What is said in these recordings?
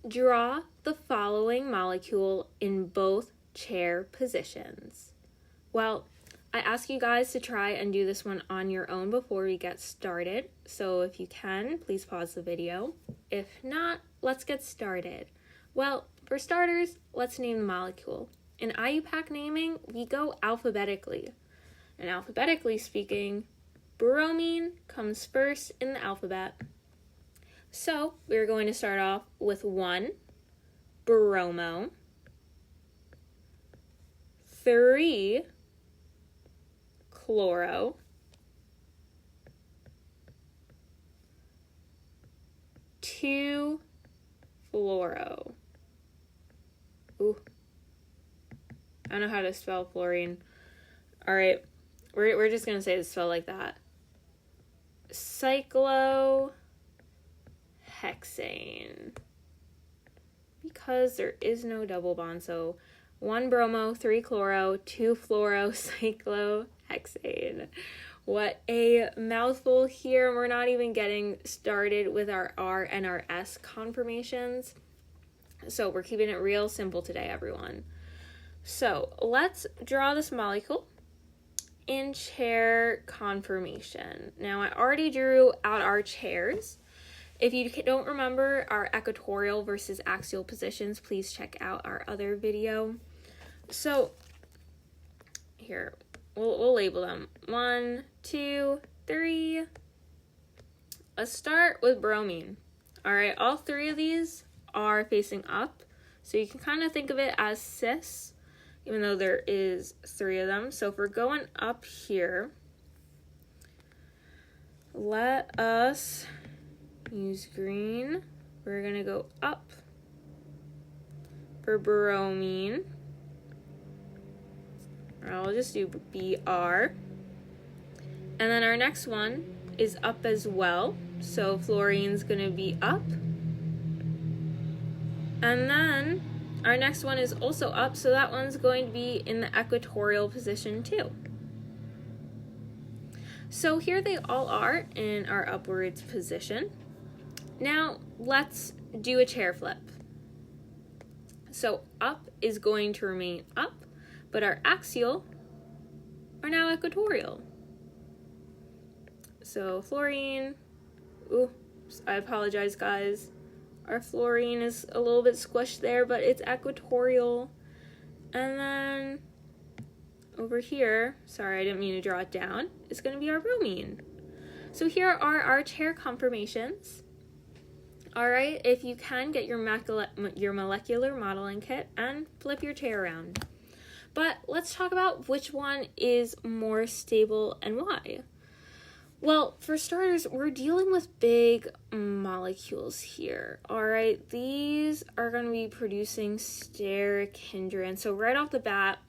Draw the following molecule in both chair positions. Well, I ask you guys to try and do this one on your own before we get started. So if you can, please pause the video. If not, let's get started. Well, for starters, let's name the molecule. In IUPAC naming, we go alphabetically. And alphabetically speaking, bromine comes first in the alphabet. So we're going to start off with 1, bromo, 3, chloro, 2, fluoro. Ooh, I don't know how to spell fluorine. All right, we're just gonna say the spell like that. Cyclohexane, because there is no double bond. So 1 bromo, 3 chloro, 2 fluoro, cyclohexane. What a mouthful here. We're not even getting started with our R and our S conformations. So we're keeping it real simple today, everyone. So let's draw this molecule in chair conformation. Now I already drew out our chairs. If you don't remember our equatorial versus axial positions, please check out our other video. So here, we'll label them 1, 2, 3. Let's start with bromine. All right, all 3 of these are facing up, so you can kind of think of it as cis, even though there is 3 of them. So if we're going up here, let us use green. We're gonna go up for bromine. Or I'll just do BR. And then our next one is up as well. So fluorine's gonna be up. And then our next one is also up, so that one's going to be in the equatorial position too. So here they all are in our upwards position. Now let's do a chair flip. So up is going to remain up, but our axial are now equatorial. So fluorine, ooh, I apologize guys. Our fluorine is a little bit squished there, but it's equatorial. And then over here, sorry, I didn't mean to draw it down, it's going to be our bromine. So here are our chair conformations. All right, if you can, get your molecular modeling kit and flip your chair around. But let's talk about which one is more stable and why. Well, for starters, we're dealing with big molecules here, all right? These are going to be producing steric hindrance. So right off the bat,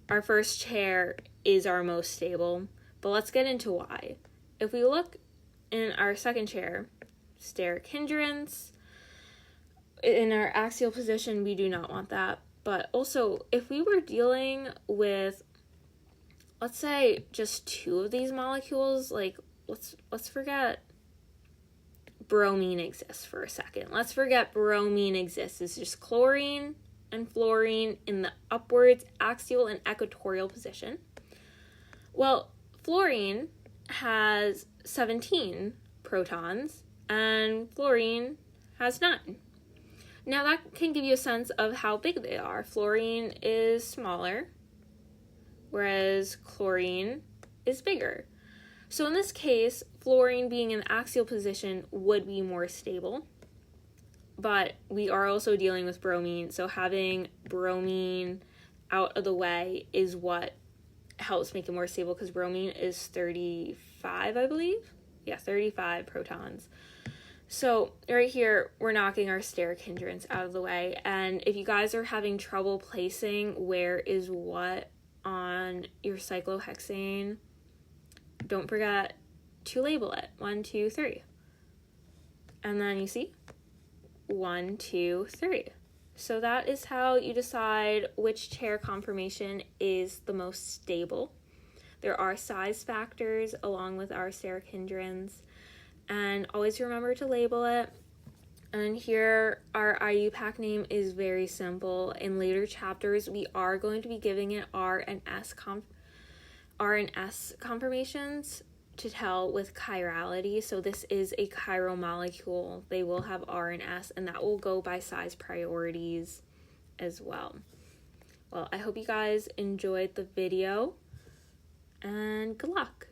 our first chair is our most stable, but let's get into why. If we look in our second chair, steric hindrance, in our axial position, we do not want that. But also, if we were dealing with, let's say, just 2 of these molecules, like let's forget bromine exists for a second. Let's forget bromine exists. It's just chlorine and fluorine in the upwards, axial, and equatorial position. Well, fluorine has 17 protons and fluorine has 9. Now that can give you a sense of how big they are. Fluorine is smaller, whereas chlorine is bigger. So in this case, fluorine being in the axial position would be more stable, but we are also dealing with bromine, so having bromine out of the way is what helps make it more stable, because bromine is 35, I believe. Yeah, 35 protons. So right here, we're knocking our steric hindrance out of the way, and if you guys are having trouble placing where is what on your cyclohexane, don't forget to label it 1, 2, 3. And then you see 1, 2, 3. So that is how you decide which chair conformation is the most stable. There are size factors along with our steric hindrance, and always remember to label it. And here our IU pack name is very simple. In later chapters, we are going to be giving it R and S conformations to tell with chirality. So this is a chiral molecule. They will have R and S, and that will go by size priorities as well. Well, I hope you guys enjoyed the video, and good luck.